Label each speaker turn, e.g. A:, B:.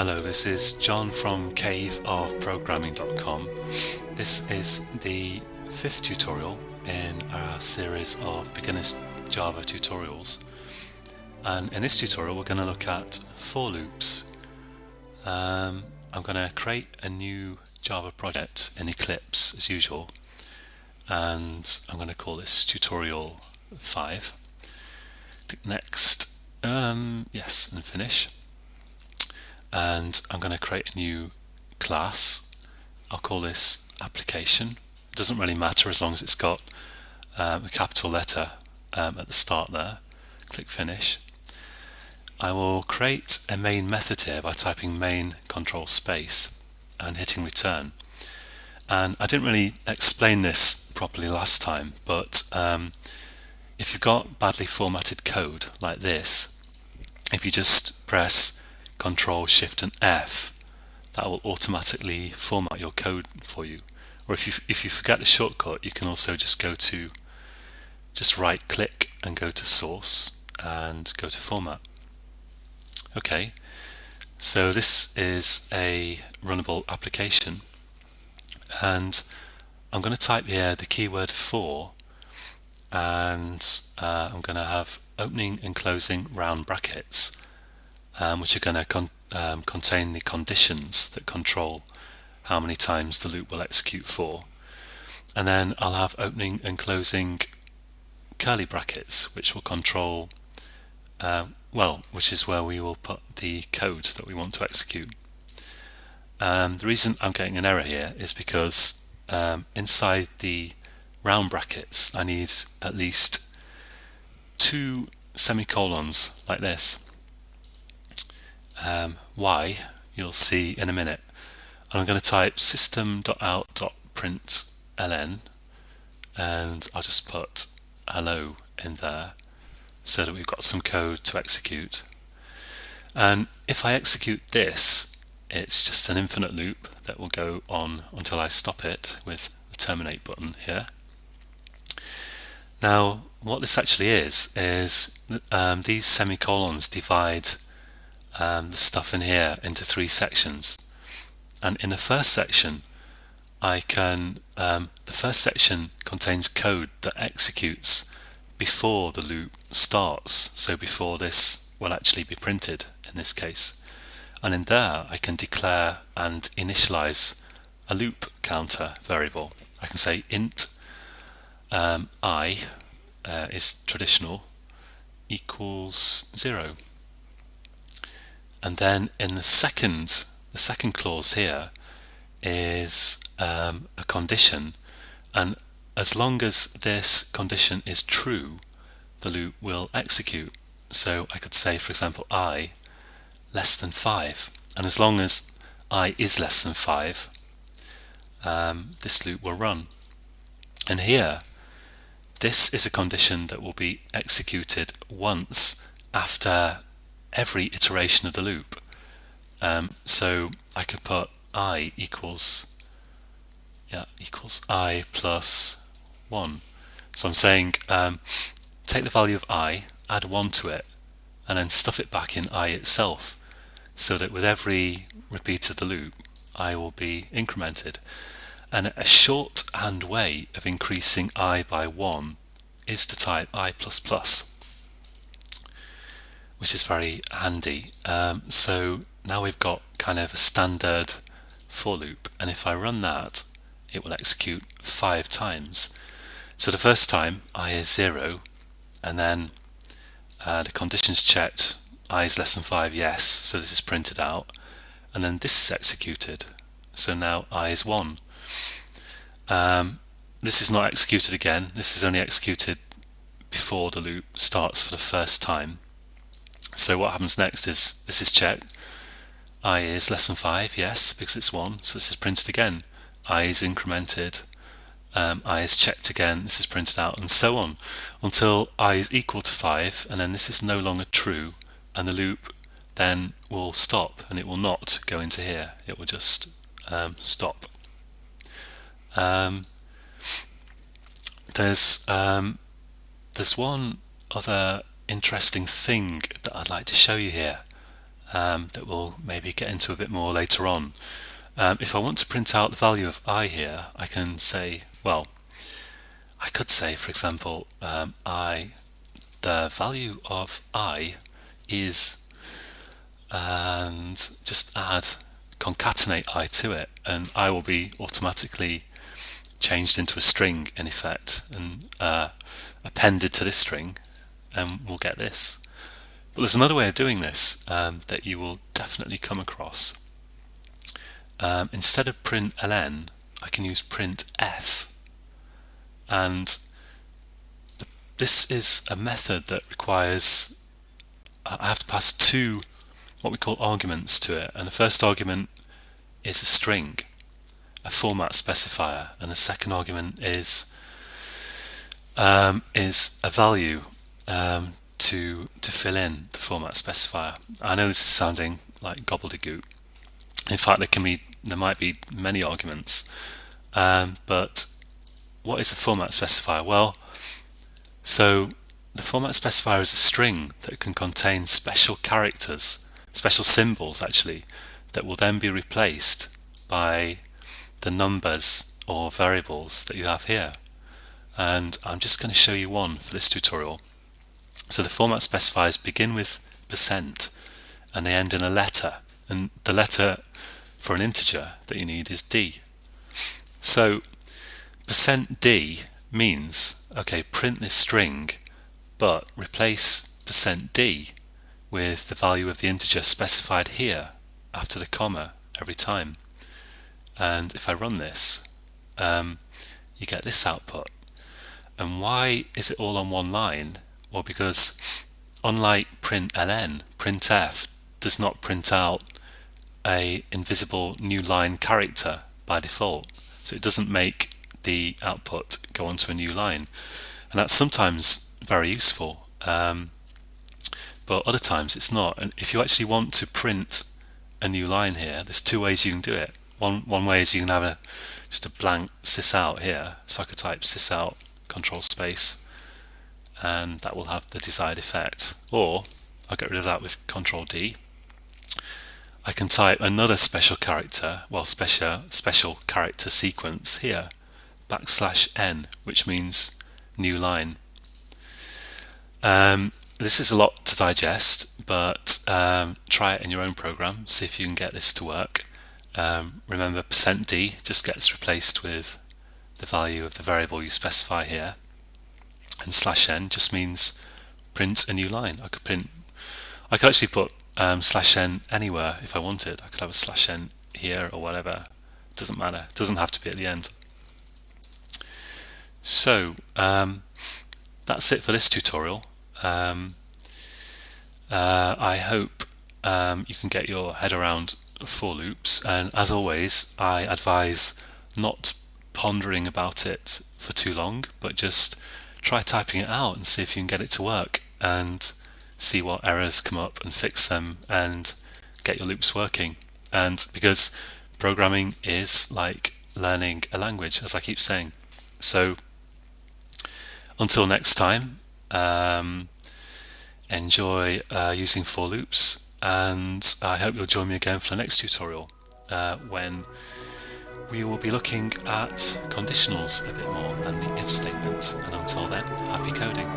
A: Hello, this is John from caveofprogramming.com. This is the 5th tutorial in our series of beginners Java tutorials, and in this tutorial we're going to look at for loops. I'm going to create a new Java project in Eclipse as usual, and I'm going to call this tutorial 5. Click next, yes, and finish. And I'm going to create a new class. I'll call this application. It doesn't really matter as long as it's got a capital letter at the start there. Click finish. I will create a main method here by typing main control space and hitting return. And I didn't really explain this properly last time, but if you've got badly formatted code like this, if you just press Control Shift and F, that will automatically format your code for you. Or if you forget the shortcut, you can also just right click and go to Source and go to Format. Okay, so this is a runnable application, and I'm going to type here the keyword for, and I'm going to have opening and closing round brackets, which are going to contain the conditions that control how many times the loop will execute for. And then I'll have opening and closing curly brackets, which will control, which is where we will put the code that we want to execute. The reason I'm getting an error here is because inside the round brackets I need at least 2 semicolons like this. Why, you'll see in a minute. And I'm going to type system.out.println, and I'll just put hello in there so that we've got some code to execute. And if I execute this, it's just an infinite loop that will go on until I stop it with the terminate button here. Now what this actually is these semicolons divide the stuff in here into 3 sections, and in the first section the first section contains code that executes before the loop starts, so before this will actually be printed in this case, and in there I can declare and initialize a loop counter variable. I can say int I is traditional equals 0. And then in the second clause here is a condition, and as long as this condition is true, the loop will execute. So I could say, for example, I less than 5, and as long as I is less than 5, this loop will run. And here, this is a condition that will be executed once after every iteration of the loop. So I could put I equals I plus 1. So I'm saying take the value of I, add 1 to it, and then stuff it back in I itself, so that with every repeat of the loop I will be incremented. And a shorthand way of increasing I by 1 is to type I++, which is very handy. So now we've got kind of a standard for loop, and if I run that, it will execute 5 times. So the first time I is 0, and then the condition's checked, I is less than 5, yes, so this is printed out, and then this is executed, so now I is 1. This is not executed again, this is only executed before the loop starts for the first time. So what happens next is this is checked, I is less than 5, yes, because it's 1, so this is printed again. I is incremented, I is checked again, this is printed out, and so on, until I is equal to 5, and then this is no longer true, and the loop then will stop, and it will not go into here, it will just stop. There's one other interesting thing that I'd like to show you here. that we'll maybe get into a bit more later on. If I want to print out the value of I here, I can say, well, I could say, for example, the value of I is, and just concatenate I to it, and I will be automatically changed into a string in effect and appended to this string, and we'll get this. But there's another way of doing this that you will definitely come across. Instead of print ln, I can use print f, and this is a method that requires I have to pass two what we call arguments to it, and the first argument is a string, a format specifier, and the second argument is a value to fill in the format specifier. I know this is sounding like gobbledygook. In fact, there might be many arguments, but what is a format specifier? Well, so the format specifier is a string that can contain special characters, special symbols actually, that will then be replaced by the numbers or variables that you have here. And I'm just going to show you one for this tutorial. So the format specifiers begin with % and they end in a letter, and the letter for an integer that you need is D. So %D means, okay, print this string but replace %D with the value of the integer specified here after the comma every time. And if I run this, you get this output. And why is it all on one line? Well, because unlike print ln, printf does not print out a invisible new line character by default, so it doesn't make the output go onto a new line, and that's sometimes very useful, but other times it's not. And if you actually want to print a new line here, there's two ways you can do it. One way is you can have just a blank sysout here, so I could type sysout control space, and that will have the desired effect. Or I'll get rid of that with Control D. I can type another special character, well, special character sequence here, \n, which means new line. This is a lot to digest, but try it in your own program, see if you can get this to work. Remember, %d just gets replaced with the value of the variable you specify here, and /n just means print a new line. I could actually put /n anywhere if I wanted. I could have a /n here or whatever. It doesn't matter. It doesn't have to be at the end. So that's it for this tutorial. I hope you can get your head around for loops, and as always I advise not pondering about it for too long, but just try typing it out and see if you can get it to work, and see what errors come up and fix them and get your loops working. And because programming is like learning a language, as I keep saying. So until next time, enjoy using for loops, and I hope you'll join me again for the next tutorial when we will be looking at conditionals a bit more and the if statement. And until then, happy coding.